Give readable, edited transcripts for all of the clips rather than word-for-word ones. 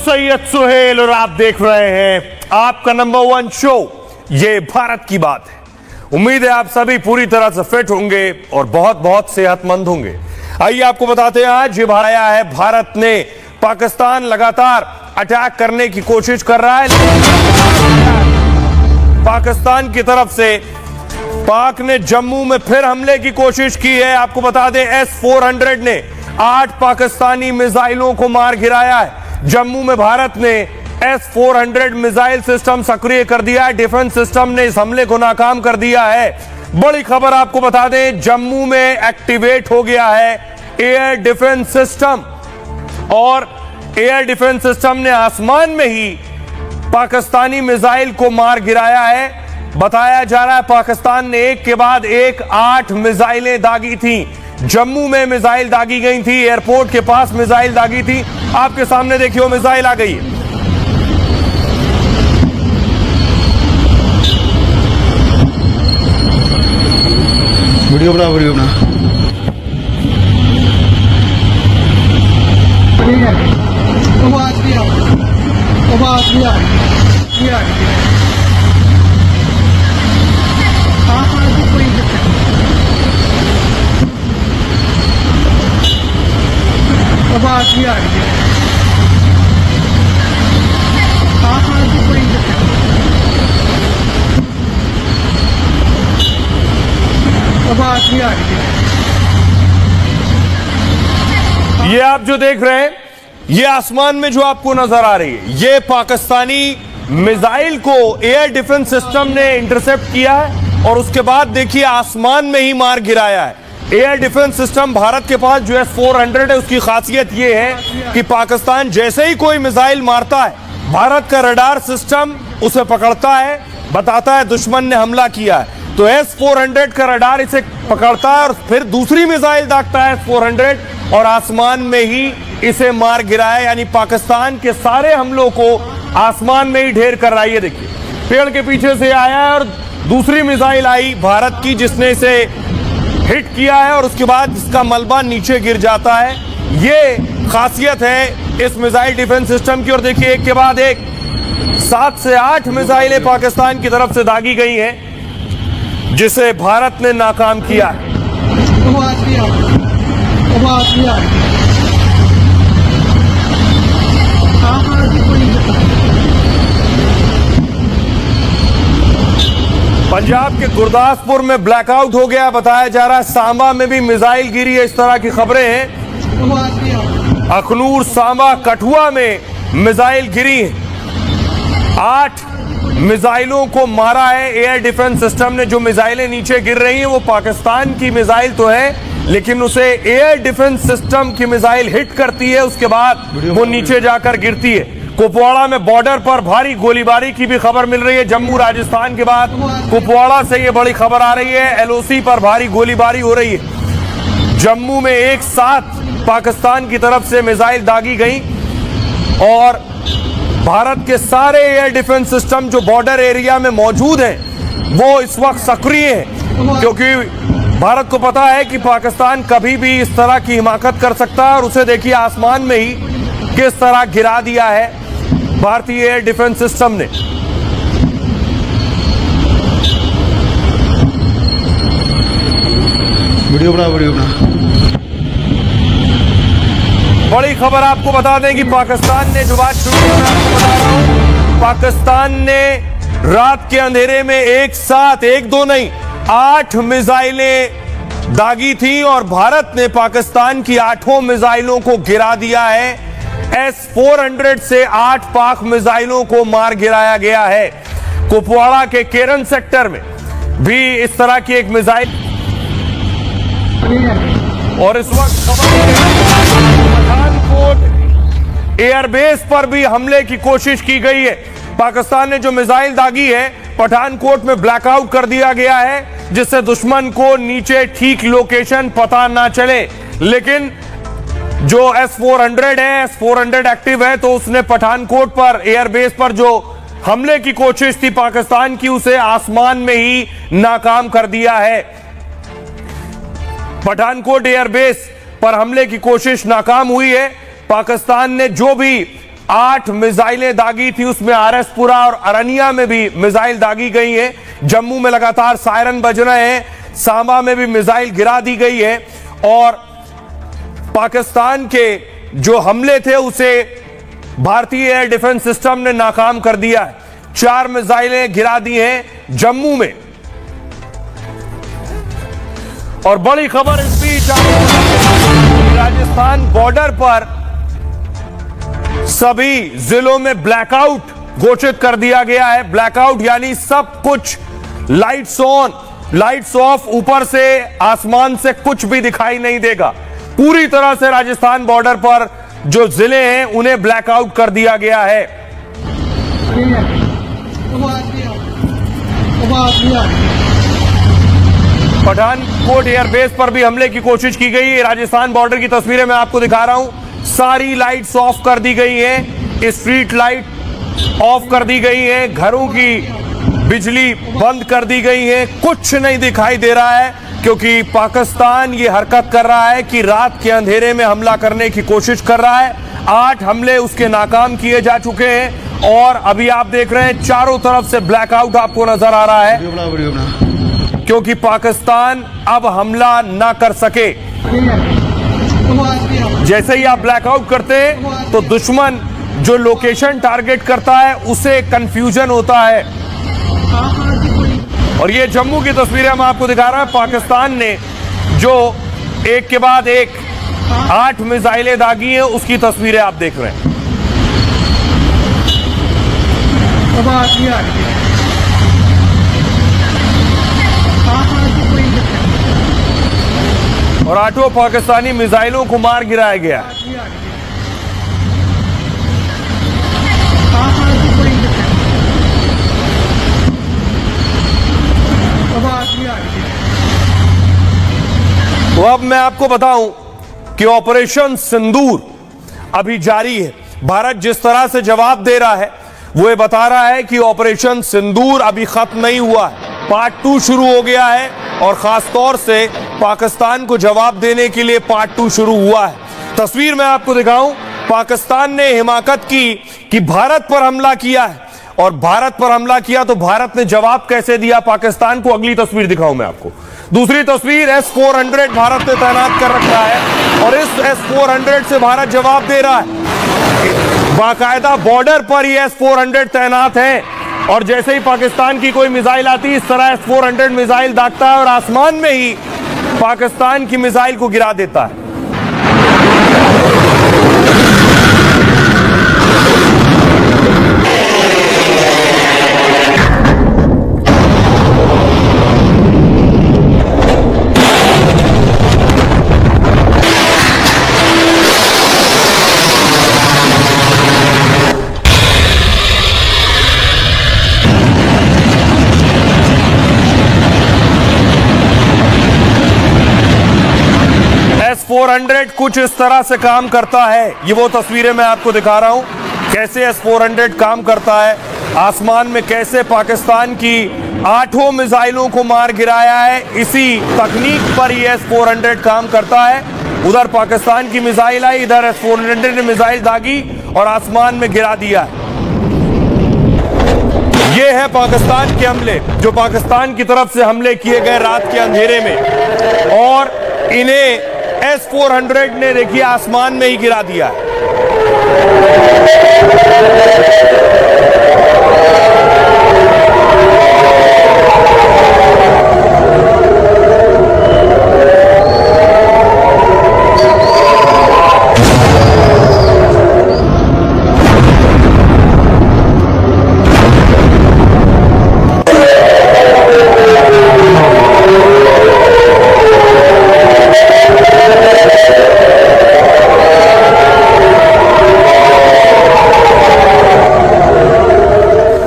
सैयद सुहेल और आप देख रहे हैं आपका नंबर 1 शो ये भारत की बात है। उम्मीद है आप सभी पूरी तरह से फिट होंगे और बहुत बहुत सेहतमंद होंगे। आइए आपको बताते हैं आज ये आया है भारत ने पाकिस्तान लगातार अटैक करने की कोशिश कर रहा है। पाकिस्तान की तरफ से पाक ने जम्मू में फिर हमले की कोशिश की है। आपको बता दें S-400 ने 8 पाकिस्तानी मिसाइलों को मार गिराया है। जम्मू में भारत ने S-400 मिसाइल सिस्टम सक्रिय कर दिया है। डिफेंस सिस्टम ने इस हमले को नाकाम कर दिया है। बड़ी खबर आपको बता दें, जम्मू में एक्टिवेट हो गया है एयर डिफेंस सिस्टम और एयर डिफेंस सिस्टम ने आसमान में ही पाकिस्तानी मिसाइल को मार गिराया है। बताया जा रहा है पाकिस्तान ने एक के बाद एक 8 मिसाइलें दागी थी। जम्मू में मिसाइल दागी गई थी, एयरपोर्ट के पास मिसाइल दागी थी। आपके सामने देखिए वो मिसाइल आ गई है। वीडियो बना ये आप जो देख रहे हैं, ये आसमान में जो आपको नजर आ रही है, ये पाकिस्तानी मिसाइल को एयर डिफेंस सिस्टम ने इंटरसेप्ट किया है और उसके बाद देखिए आसमान में ही मार गिराया है। एयर डिफेंस सिस्टम भारत के पास जो S-400 है, उसकी खासियत ये है कि पाकिस्तान जैसे ही कोई मिसाइल मारता है, भारत का रडार सिस्टम उसे पकड़ता है, बताता है दुश्मन ने हमला किया है। तो S-400 का रडार इसे पकड़ता है और फिर दूसरी मिसाइल दागता है S-400 और आसमान में ही इसे मार गिराया। यानी पाकिस्तान के सारे हमलों को आसमान में ही ढेर कर रहा है। ये देखिए पेड़ के पीछे से आया है और दूसरी मिसाइल आई भारत की, जिसने इसे हिट किया है और उसके बाद इसका मलबा नीचे गिर जाता है। ये खासियत है इस मिसाइल डिफेंस सिस्टम की। और देखिए एक के बाद एक 7 से 8 मिसाइलें पाकिस्तान की तरफ से दागी गई हैं, जिसे भारत ने नाकाम किया है। पंजाब के गुरदासपुर में ब्लैकआउट हो गया, बताया जा रहा है। सांबा में भी मिसाइल गिरी है, इस तरह की खबरें हैं। अखनूर, सांबा, कठुआ में मिसाइल गिरी है। 8 मिसाइलों को मारा है एयर डिफेंस सिस्टम ने। जो मिसाइलें नीचे गिर रही हैं वो पाकिस्तान की मिसाइल तो है, लेकिन उसे एयर डिफेंस सिस्टम की मिसाइल हिट करती है, उसके बाद वो नीचे जाकर गिरती है। कुपवाड़ा में बॉर्डर पर भारी गोलीबारी की भी खबर मिल रही है। जम्मू राजस्थान के बाद कुपवाड़ा से ये बड़ी खबर आ रही है, LOC पर भारी गोलीबारी हो रही है। जम्मू में एक साथ पाकिस्तान की तरफ से मिसाइल दागी गई और भारत के सारे एयर डिफेंस सिस्टम जो बॉर्डर एरिया में मौजूद हैं वो इस वक्त सक्रिय हैं, क्योंकि भारत को पता है कि पाकिस्तान कभी भी इस तरह की हिमाकत कर सकता है। और उसे देखिए आसमान में ही किस तरह गिरा दिया है भारतीय एयर डिफेंस सिस्टम ने। वीडियो बना बड़ी खबर आपको बता दें कि पाकिस्तान ने जो बात शुरू की, मैं आपको बता रहा हूं, पाकिस्तान ने रात के अंधेरे में एक साथ 1-2 नहीं 8 मिसाइलें दागी थी और भारत ने पाकिस्तान की 8 मिसाइलों को गिरा दिया है। S-400 से 8 पाक मिसाइलों को मार गिराया गया है। कुपवाड़ा के केरन सेक्टर में भी इस तरह की एक मिसाइल। और इस वक्त पठानकोट एयरबेस पर भी हमले की कोशिश की गई है। पाकिस्तान ने जो मिसाइल दागी है, पठानकोट में ब्लैकआउट कर दिया गया है, जिससे दुश्मन को नीचे ठीक लोकेशन पता ना चले। लेकिन जो S-400 है, S-400 एक्टिव है, तो उसने पठानकोट पर एयरबेस पर जो हमले की कोशिश थी पाकिस्तान की, उसे आसमान में ही नाकाम कर दिया है। पठानकोट एयरबेस पर हमले की कोशिश नाकाम हुई है। पाकिस्तान ने जो भी 8 मिसाइलें दागी थी, उसमें आरएसपुरा और अरनिया में भी मिसाइल दागी गई है। जम्मू में लगातार सायरन बज रहे हैं, सांबा में भी मिसाइल गिरा दी गई है और पाकिस्तान के जो हमले थे उसे भारतीय एयर डिफेंस सिस्टम ने नाकाम कर दिया है। 4 मिसाइलें गिरा दी हैं जम्मू में। और बड़ी खबर इस बीच राजस्थान बॉर्डर पर सभी जिलों में ब्लैकआउट घोषित कर दिया गया है। ब्लैकआउट यानी सब कुछ लाइट्स ऑन लाइट्स ऑफ, ऊपर से आसमान से कुछ भी दिखाई नहीं देगा। पूरी तरह से राजस्थान बॉर्डर पर जो जिले हैं उन्हें ब्लैकआउट कर दिया गया है। पठानकोट एयरबेस पर भी हमले की कोशिश की गई है। राजस्थान बॉर्डर की तस्वीरें मैं आपको दिखा रहा हूं। सारी लाइट्स ऑफ कर दी गई हैं, स्ट्रीट लाइट ऑफ कर दी गई है, घरों की बिजली बंद कर दी गई है, कुछ नहीं दिखाई दे रहा है क्योंकि पाकिस्तान ये हरकत कर रहा है कि रात के अंधेरे में हमला करने की कोशिश कर रहा है। 8 हमले उसके नाकाम किए जा चुके हैं और अभी आप देख रहे हैं चारों तरफ से ब्लैकआउट आपको नजर आ रहा है वीडियो बना। क्योंकि पाकिस्तान अब हमला ना कर सके। जैसे ही आप ब्लैकआउट करते हैं तो दुश्मन जो लोकेशन टारगेट करता है उसे कंफ्यूजन होता है। और ये जम्मू की तस्वीरें हम आपको दिखा रहे हैं। पाकिस्तान ने जो एक के बाद एक 8 मिसाइलें दागी हैं उसकी तस्वीरें आप देख रहे हैं। और 8 पाकिस्तानी मिसाइलों को मार गिराया गया। तो अब मैं आपको बताऊं कि ऑपरेशन सिंदूर अभी जारी है। भारत जिस तरह से जवाब दे रहा है वो ये बता रहा है कि ऑपरेशन सिंदूर अभी खत्म नहीं हुआ है, पार्ट 2 शुरू हो गया है और खास तौर से पाकिस्तान को जवाब देने के लिए पार्ट 2 शुरू हुआ है। तस्वीर मैं आपको दिखाऊं, पाकिस्तान ने हिमाकत की कि भारत पर हमला किया है और भारत पर हमला किया तो भारत ने जवाब कैसे दिया पाकिस्तान को, अगली तस्वीर दिखाऊं मैं आपको। दूसरी तस्वीर S-400 भारत ने तैनात कर रखा है और इस S-400 से भारत जवाब दे रहा है। बाकायदा बॉर्डर पर ये S-400 तैनात है और जैसे ही पाकिस्तान की कोई मिसाइल आती है इस तरह S-400 मिसाइल दागता है और आसमान में ही पाकिस्तान की मिसाइल को गिरा देता है। S-400 कुछ इस तरह से काम करता है। ये वो तस्वीरें मैं आपको दिखा रहा हूं कैसे S-400 काम करता है। आसमान में कैसे पाकिस्तान की 8 मिसाइलों को मार गिराया है, इसी तकनीक पर ये S-400 काम करता है। उधर पाकिस्तान की मिसाइल आई, इधर S-400 ने मिसाइल दागी और आसमान में गिरा दिया। ये है पाकिस्तान के हमले जो पाकिस्तान की तरफ से हमले किए गए रात के अंधेरे में और इन्हें S-400 ने देखिए आसमान में ही गिरा दिया है।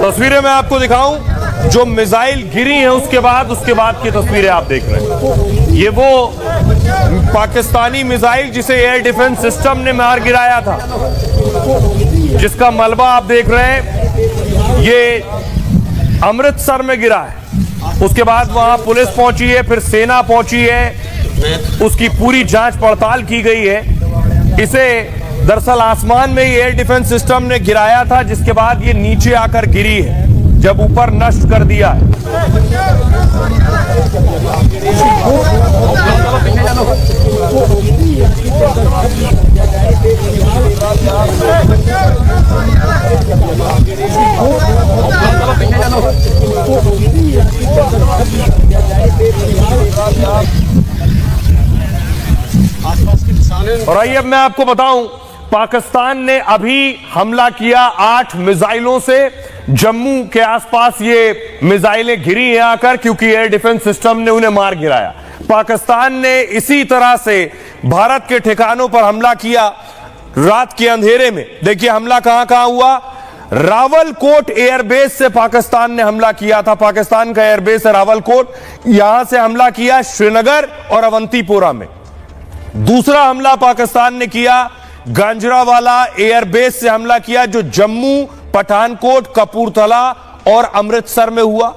तस्वीरें मैं आपको दिखाऊं जो मिसाइल गिरी है उसके बाद की तस्वीरें आप देख रहे हैं। ये वो पाकिस्तानी मिसाइल जिसे एयर डिफेंस सिस्टम ने मार गिराया था, जिसका मलबा आप देख रहे हैं। ये अमृतसर में गिरा है, उसके बाद वहां पुलिस पहुंची है, फिर सेना पहुंची है, उसकी पूरी जांच पड़ताल की गई है। इसे दरअसल आसमान में एयर डिफेंस सिस्टम ने गिराया था, जिसके बाद ये नीचे आकर गिरी है, जब ऊपर नष्ट कर दिया है। और आइए अब मैं आपको बताऊं, पाकिस्तान ने अभी हमला किया 8 मिसाइलों से। जम्मू के आसपास ये मिसाइलें गिरी हैं आकर, क्योंकि एयर डिफेंस सिस्टम ने उन्हें मार गिराया। पाकिस्तान ने इसी तरह से भारत के ठिकानों पर हमला किया रात के अंधेरे में। देखिए हमला कहां कहां हुआ। रावलकोट एयरबेस से पाकिस्तान ने हमला किया था। पाकिस्तान का एयरबेस है रावलकोट, यहां से हमला किया श्रीनगर और अवंतीपोरा में। दूसरा हमला पाकिस्तान ने किया गांजरावाला एयरबेस से हमला किया, जो जम्मू, पठानकोट, कपूरथला और अमृतसर में हुआ।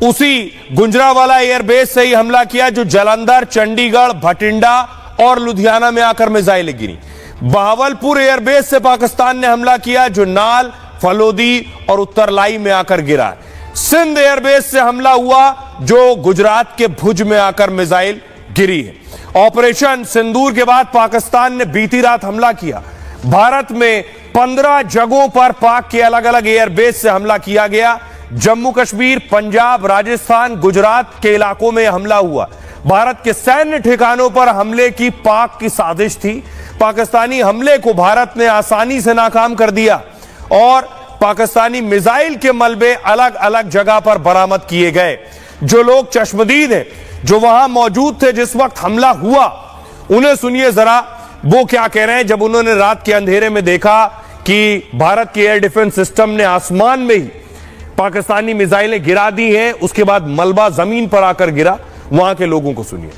उसी गुजरावाला एयरबेस से ही हमला किया जो जालंधर, चंडीगढ़, भटिंडा और लुधियाना में आकर मिसाइलें गिरी। बहावलपुर एयरबेस से पाकिस्तान ने हमला किया, जो नाल, फलोदी और उत्तरलाई में आकर गिरा। सिंध एयरबेस से हमला हुआ, जो गुजरात के भुज में आकर मिसाइल गिरी है। ऑपरेशन सिंदूर के बाद पाकिस्तान ने बीती रात हमला किया। भारत में 15 जगहों पर पाक के अलग अलग एयरबेस से हमला किया गया। जम्मू कश्मीर, पंजाब, राजस्थान, गुजरात के इलाकों में हमला हुआ। भारत के सैन्य ठिकानों पर हमले की पाक की साजिश थी। पाकिस्तानी हमले को भारत ने आसानी से नाकाम कर दिया और पाकिस्तानी मिसाइल के मलबे अलग अलग जगह पर बरामद किए गए। जो लोग चश्मदीद हैं, जो वहां मौजूद थे जिस वक्त हमला हुआ, उन्हें सुनिए जरा वो क्या कह रहे हैं जब उन्होंने रात के अंधेरे में देखा कि भारत के एयर डिफेंस सिस्टम ने आसमान में ही पाकिस्तानी मिसाइलें गिरा दी हैं। उसके बाद मलबा जमीन पर आकर गिरा। वहां के लोगों को सुनिए।